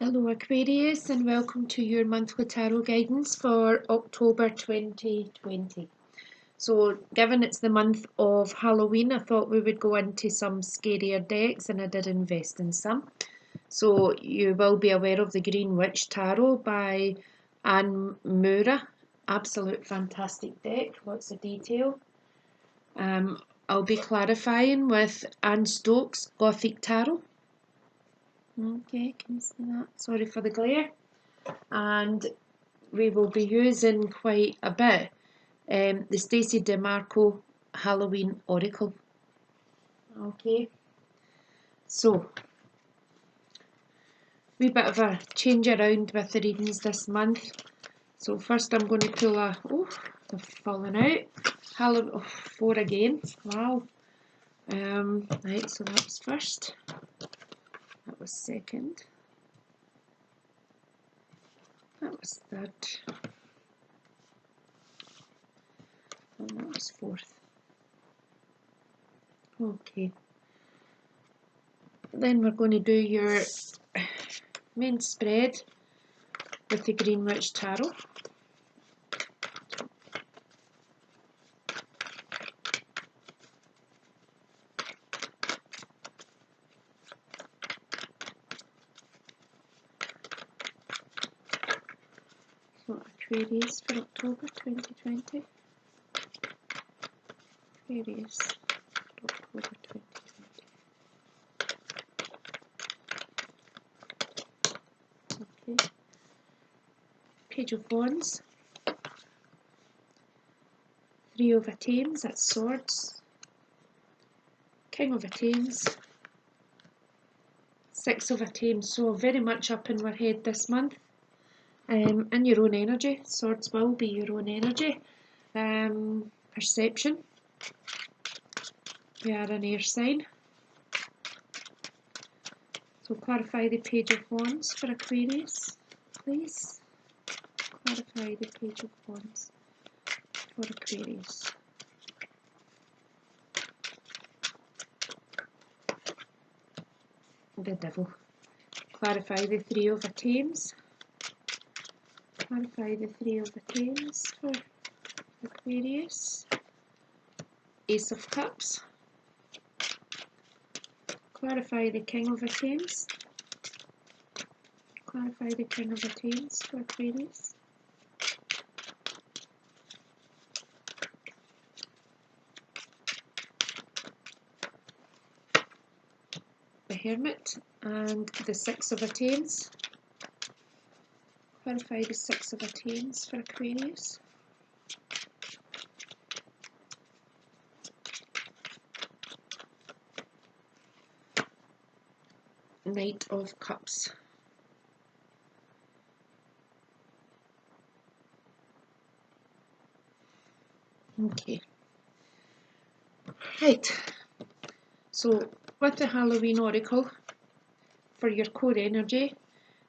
Hello Aquarius, and welcome to your monthly tarot guidance for October 2020. So given it's the month of Halloween, I thought we would go into some scarier decks, and I did invest in some. So you will be aware of the Green Witch Tarot by Anne Moura. Absolute fantastic deck, lots of detail. I'll be clarifying with Anne Stokes' Gothic Tarot. Okay, can you see that? Sorry for the glare. And we will be using quite a bit the Stacey DeMarco Halloween Oracle. Okay, so wee bit of a change around with the readings this month. So first I'm going to pull a, they've fallen out, 4 again, wow. Right, so that was first, that was second, that was third, and that was fourth. Okay, then we're going to do your main spread with the Green Witch Tarot. So Aquarius for October 2020. Aquarius for October 2020. Okay. Page of Wands. 3 of Attains, that's swords. King of Attains. 6 of Attains, so very much up in our head this month. In your own energy, swords will be your own energy. Perception. We are an air sign. So clarify the Page of Wands for Aquarius, please. Clarify the Page of Wands for Aquarius. The Devil. Clarify the 3 of Attains. Clarify the 3 of Attains for Aquarius. Ace of Cups. Clarify the King of Attains. Clarify the King of Attains for Aquarius. The Hermit and the 6 of Attains. Clarify the 6 of Attains for Aquarius. Knight of Cups. Okay. Right. So with the Halloween Oracle, for your core energy,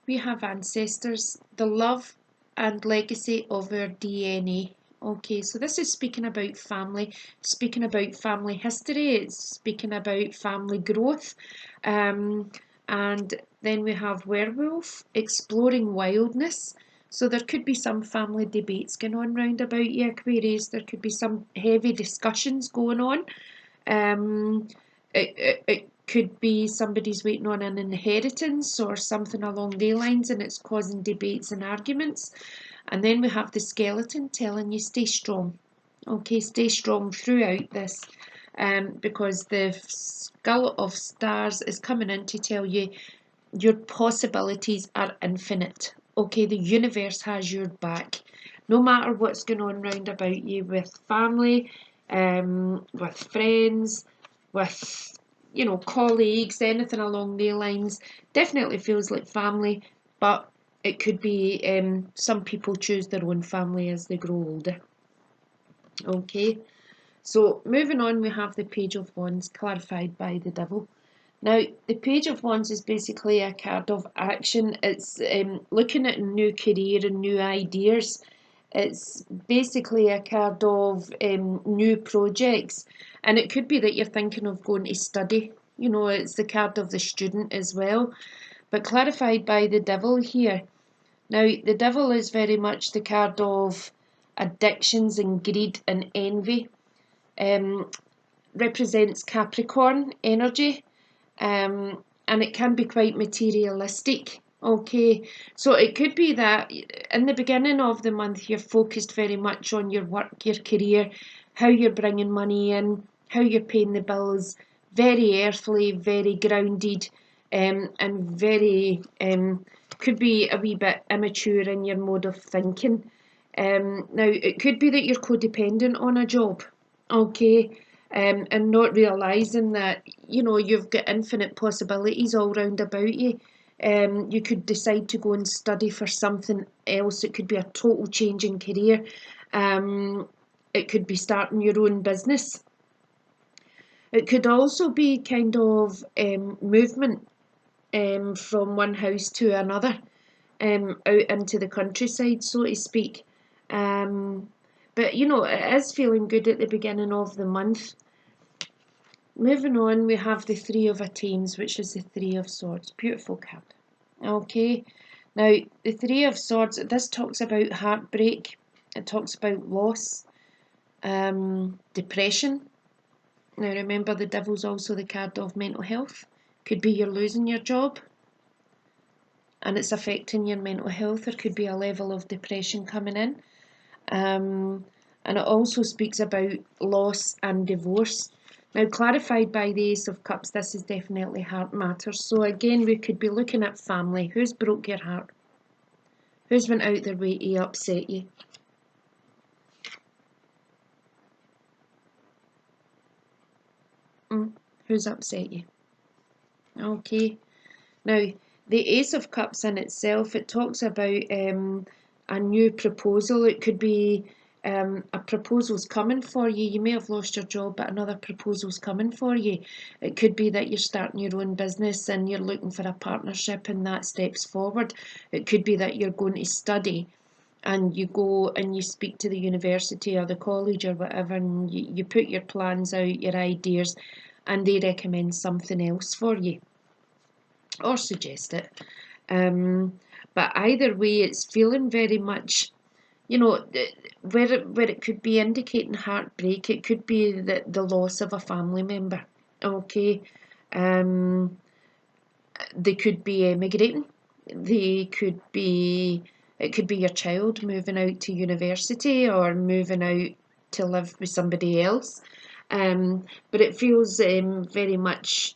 we have ancestors, the love and legacy of our DNA. Okay, so this is speaking about family, speaking about family history, it's speaking about family growth. And then we have werewolf, exploring wildness. So there could be some family debates going on round about you, Aquarius. There could be some heavy discussions going on. It could be somebody's waiting on an inheritance or something along those lines, and it's causing debates and arguments. And then we have the skeleton telling you stay strong. Okay, stay strong throughout this, because the skull of stars is coming in to tell you your possibilities are infinite. Okay, the universe has your back. No matter what's going on round about you with family, with friends, with colleagues, anything along those lines, definitely feels like family, but it could be some people choose their own family as they grow older. Okay, so moving on, we have the Page of Wands clarified by the Devil. Now, the Page of Wands is basically a card of action. It's looking at a new career and new ideas. It's basically a card of new projects, and it could be that you're thinking of going to study. It's the card of the student as well. but clarified by the devil here. Now, the devil is very much the card of addictions and greed and envy. Represents Capricorn energy, and it can be quite materialistic. Okay, so it could be that in the beginning of the month you're focused very much on your work, your career, how you're bringing money in, how you're paying the bills, very earthly, very grounded, and very could be a wee bit immature in your mode of thinking. Now, it could be that you're codependent on a job, okay, and not realising that, you know, you've got infinite possibilities all round about you. You could decide to go and study for something else. It could be a total change in career. It could be starting your own business. It could also be kind of movement from one house to another, out into the countryside, so to speak. But you know, it is feeling good at the beginning of the month. Moving on, we have the Three of Attains, which is the Three of Swords. Beautiful card. Okay, now the Three of Swords, this talks about heartbreak, it talks about loss, depression. Now remember, the Devil's also the card of mental health. Could be you're losing your job and it's affecting your mental health. There could be a level of depression coming in. And it also speaks about loss and divorce. Now, clarified by the Ace of Cups, this is definitely heart matters. So again, we could be looking at family. Who's broke your heart? Who's went out their way to upset you? Who's upset you? Okay. Now, the Ace of Cups in itself, it talks about a new proposal. It could be a proposal's coming for you. You may have lost your job, but another proposal's coming for you. It could be that you're starting your own business and you're looking for a partnership and that steps forward. It could be that you're going to study and you go and you speak to the university or the college or whatever, and you put your plans out, your ideas, and they recommend something else for you or suggest it. But either way, it's feeling very much, you know, where it could be indicating heartbreak, it could be the loss of a family member. Okay, they could be emigrating. They could be, it could be your child moving out to university or moving out to live with somebody else. But it feels very much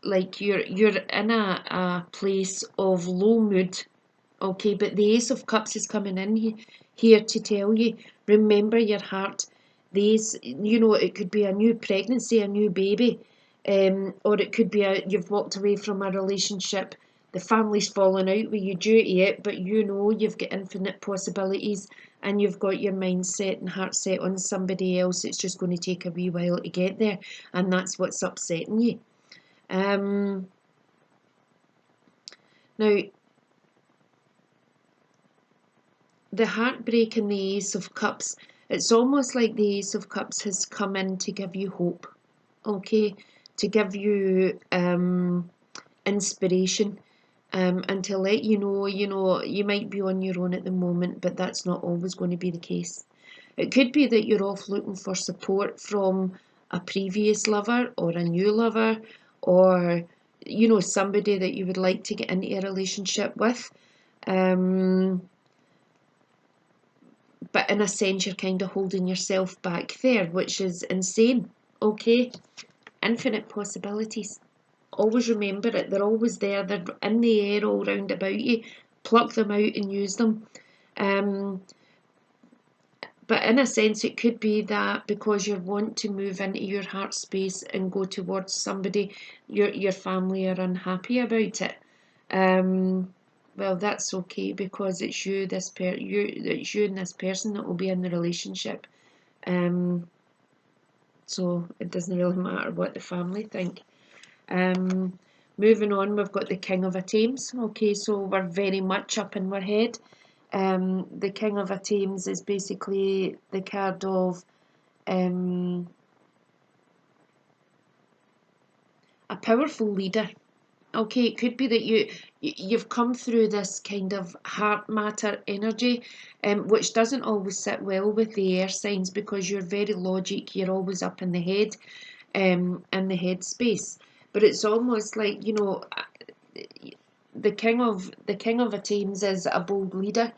like you're in a place of low mood. Okay, but the Ace of Cups is coming in here to tell you, remember your heart. These, you know, it could be a new pregnancy, a new baby, or it could be you've walked away from a relationship, the family's fallen out with you due to it, but you know you've got infinite possibilities and you've got your mind set and heart set on somebody else. It's just going to take a wee while to get there, and that's what's upsetting you. Now, the heartbreak in the Ace of Cups, it's almost like the Ace of Cups has come in to give you hope, okay, to give you inspiration, and to let you know, you might be on your own at the moment, but that's not always going to be the case. It could be that you're off looking for support from a previous lover or a new lover, or you know, somebody that you would like to get into a relationship with. But in a sense, you're kind of holding yourself back there, which is insane. Okay, infinite possibilities. Always remember it. They're always there. They're in the air all round about you. Pluck them out and use them. But in a sense, it could be that because you want to move into your heart space and go towards somebody, your family are unhappy about it. Well, that's okay, because it's you, it's you and this person that will be in the relationship. So it doesn't really matter what the family think. Moving on, we've got the King of Attains. Okay, so we're very much up in our head. The King of Attains is basically the card of a powerful leader. Okay, it could be that you've come through this kind of heart matter energy, which doesn't always sit well with the air signs because you're very logic. You're always up in the head, in the head space. But it's almost like, you know, the king of a Thames is a bold leader,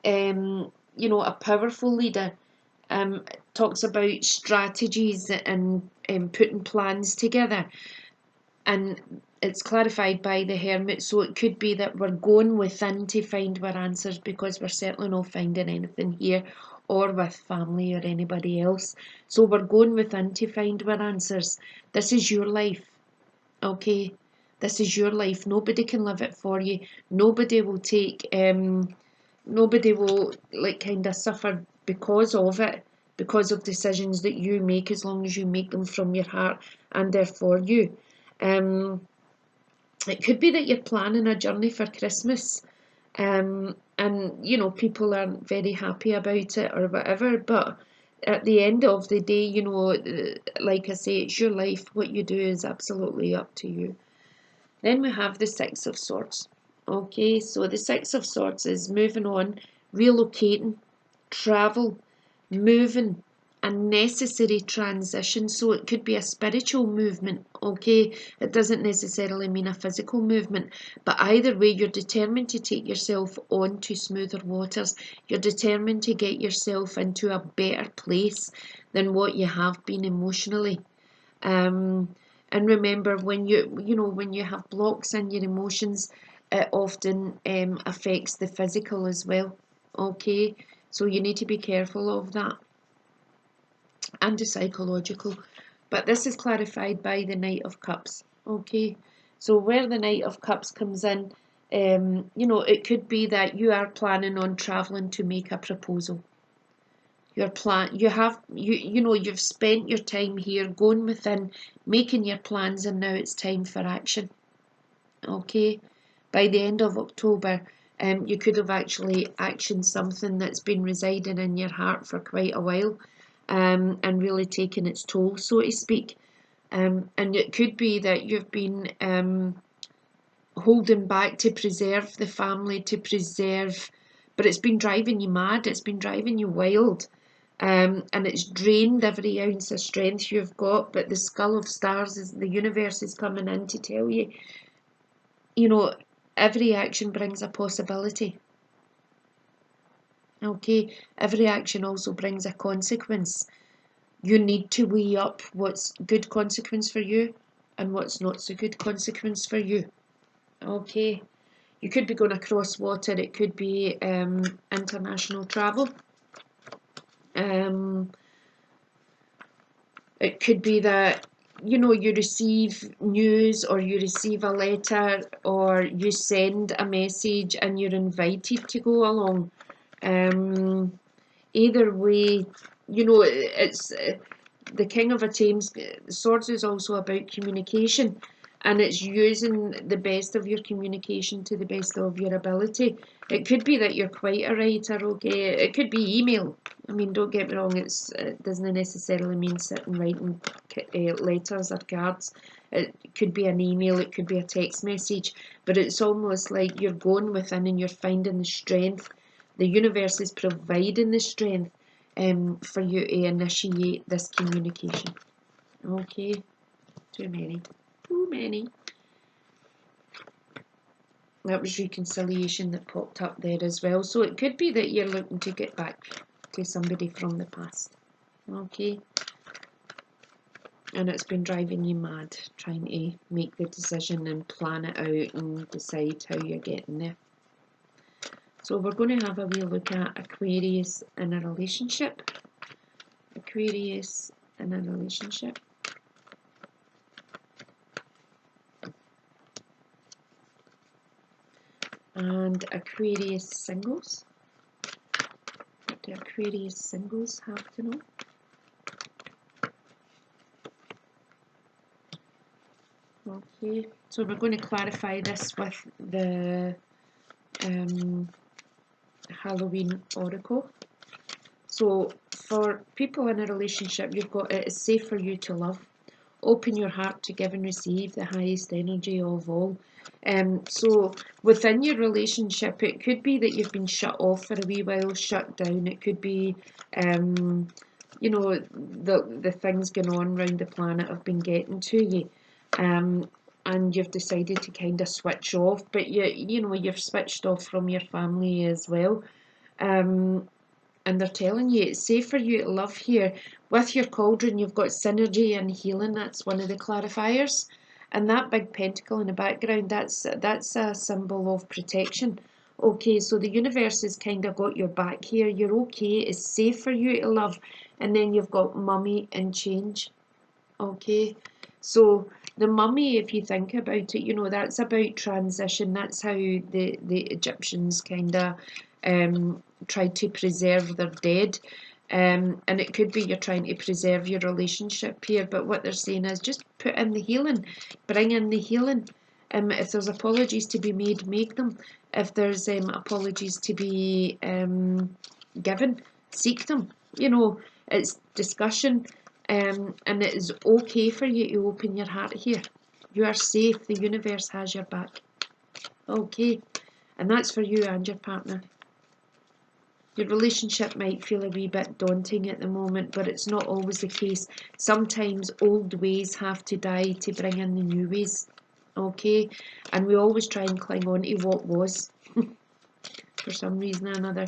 you know, a powerful leader. Um, talks about strategies and putting plans together, and it's clarified by the Hermit. So it could be that we're going within to find our answers, because we're certainly not finding anything here or with family or anybody else. So we're going within to find our answers. This is your life, okay? This is your life. Nobody can live it for you. Nobody will take nobody will like kind of suffer because of it, because of decisions that you make, as long as you make them from your heart and they're for you. It could be that you're planning a journey for Christmas, and you know, people aren't very happy about it or whatever, but at the end of the day, you know, like I say, it's your life. What you do is absolutely up to you. Then we have the Six of Swords. Okay, so the Six of Swords is moving on, relocating, travel, moving, a necessary transition. So it could be a spiritual movement, okay? It doesn't necessarily mean a physical movement, but either way, you're determined to take yourself on to smoother waters. You're determined to get yourself into a better place than what you have been emotionally. And remember, when when you have blocks in your emotions, it often affects the physical as well. Okay, so you need to be careful of that, and the psychological. But this is clarified by the Knight of Cups. Okay, so where the Knight of Cups comes in, it could be that you are planning on traveling to make a proposal. You've spent your time here going within, making your plans, and now it's time for action. Okay, by the end of October, you could have actually actioned something that's been residing in your heart for quite a while, and really taken its toll, so to speak. And it could be that you've been holding back to preserve the family, but it's been driving you mad, it's been driving you wild. And it's drained every ounce of strength you've got. But the Skull of Stars, is the universe is coming in to tell you, you know, every action brings a possibility. Okay, every action also brings a consequence. You need to weigh up what's good consequence for you and what's not so good consequence for you. Okay, you could be going across water. It could be international travel. Um, It could be that, you receive news, or you receive a letter, or you send a message and you're invited to go along. Either way, it's the King of a Thames. Swords is also about communication, and it's using the best of your communication to the best of your ability. It could be that you're quite a writer, okay? It could be email. I mean, don't get me wrong, it doesn't necessarily mean sitting writing letters or cards. It could be an email, it could be a text message, but it's almost like you're going within and you're finding the strength. The universe is providing the strength for you to initiate this communication. Okay, too many. Too many. That was reconciliation that popped up there as well. So it could be that you're looking to get back to somebody from the past. Okay. And it's been driving you mad trying to make the decision and plan it out and decide how you're getting there. So we're going to have a wee look at Aquarius in a relationship. Aquarius in a relationship. And Aquarius singles. What do Aquarius singles have to know? Okay, so we're going to clarify this with the Halloween Oracle. So for people in a relationship, you've got, it is safe for you to love. Open your heart to give and receive the highest energy of all. So within your relationship, it could be that you've been shut off for a wee while, shut down. It could be, you know, the things going on around the planet have been getting to you. And you've decided to kind of switch off, but you know, you've switched off from your family as well. And they're telling you it's safe for you to love here. With your cauldron, you've got synergy and healing. That's one of the clarifiers. And that big pentacle in the background, that's a symbol of protection. Okay, so the universe has kind of got your back here. You're okay. It's safe for you to love. And then you've got mummy and change. Okay, so the mummy, if you think about it, you know, that's about transition. That's how the Egyptians kind of tried to preserve their dead. And it could be you're trying to preserve your relationship here, but what they're saying is just put in the healing, bring in the healing. If there's apologies to be made, make them. If there's apologies to be given, seek them. You know, it's discussion. And it is okay for you to open your heart here. You are safe. The universe has your back. Okay, and that's for you and your partner. Your relationship might feel a wee bit daunting at the moment, but it's not always the case. Sometimes old ways have to die to bring in the new ways. Okay, and we always try and cling on to what was for some reason or another.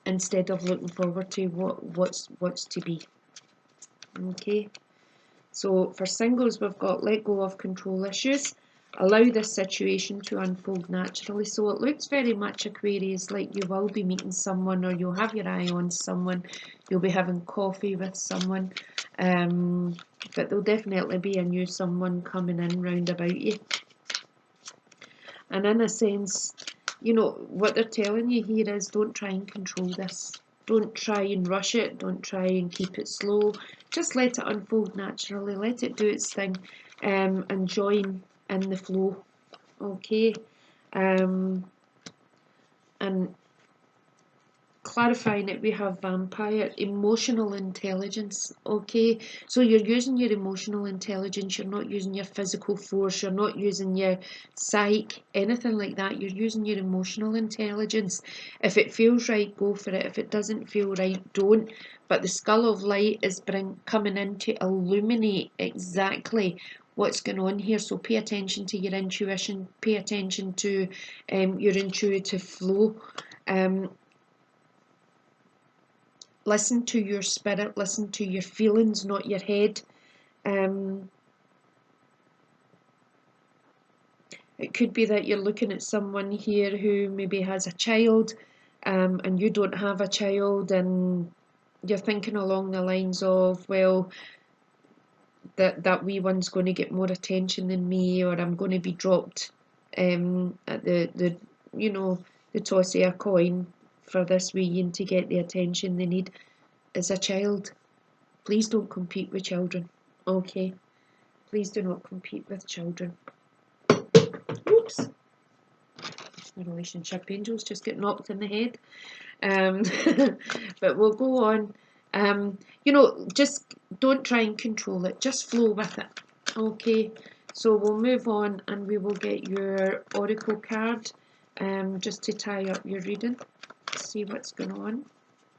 Instead of looking forward to what's to be. Okay, so for singles, we've got let go of control issues, allow this situation to unfold naturally. So it looks very much, Aquarius, like you will be meeting someone, or you'll have your eye on someone, you'll be having coffee with someone, but there'll definitely be a new someone coming in round about you. And in a sense, you know, what they're telling you here is don't try and control this. Don't try and rush it. Don't try and keep it slow. Just let it unfold naturally. Let it do its thing, and join in the flow. Okay. And clarifying it, we have vampire, emotional intelligence. Okay, so you're using your emotional intelligence, you're not using your physical force, you're not using your psyche, anything like that. You're using your emotional intelligence. If it feels right, go for it. If it doesn't feel right, don't. But the skull of light is coming in to illuminate exactly what's going on here. So pay attention to your intuition, pay attention to your intuitive flow. Listen to your spirit, listen to your feelings, not your head. It could be that you're looking at someone here who maybe has a child, and you don't have a child, and you're thinking along the lines of, well, that wee one's going to get more attention than me, or I'm going to be dropped at the you know, the toss of a coin for this wee one to get the attention they need. As a child, please don't compete with children. Okay, please do not compete with children. Oops, the relationship angels just get knocked in the head. But we'll go on. You know, just don't try and control it, just flow with it. Okay, so we'll move on and we will get your oracle card, just to tie up your reading. See what's going on.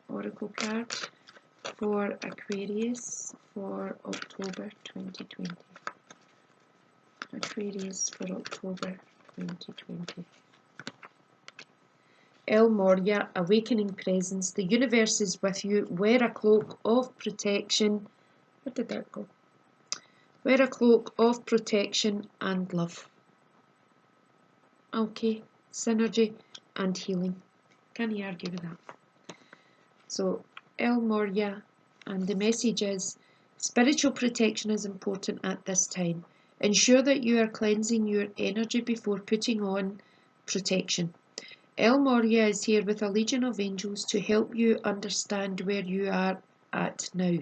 Oracle card for Aquarius for October 2020. Aquarius for October 2020. El Moria, awakening presence. The universe is with you. Wear a cloak of protection. Where did that go? Wear a cloak of protection and love. Okay, synergy and healing. Can you argue with that? So, El Moria, and the message is, spiritual protection is important at this time. Ensure that you are cleansing your energy before putting on protection. El Moria is here with a legion of angels to help you understand where you are at now.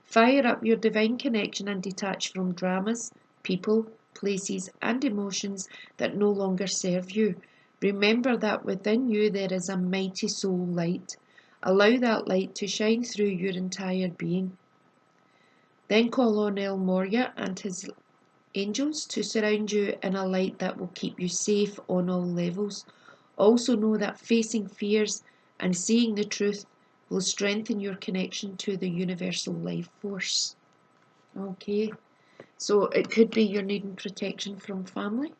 Fire up your divine connection and detach from dramas, people, places, and emotions that no longer serve you. Remember that within you there is a mighty soul light. Allow that light to shine through your entire being. Then call on El Morya and his angels to surround you in a light that will keep you safe on all levels. Also know that facing fears and seeing the truth will strengthen your connection to the universal life force. Okay, so it could be you're needing protection from family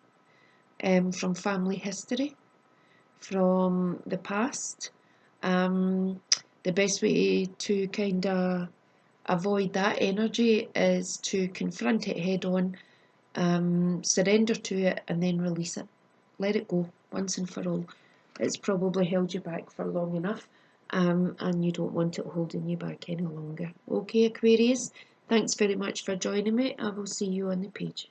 history, from the past. The best way to kind of avoid that energy is to confront it head on, surrender to it, and then release it. Let it go once and for all. It's probably held you back for long enough, and you don't want it holding you back any longer. Okay, Aquarius, thanks very much for joining me. I will see you on the page.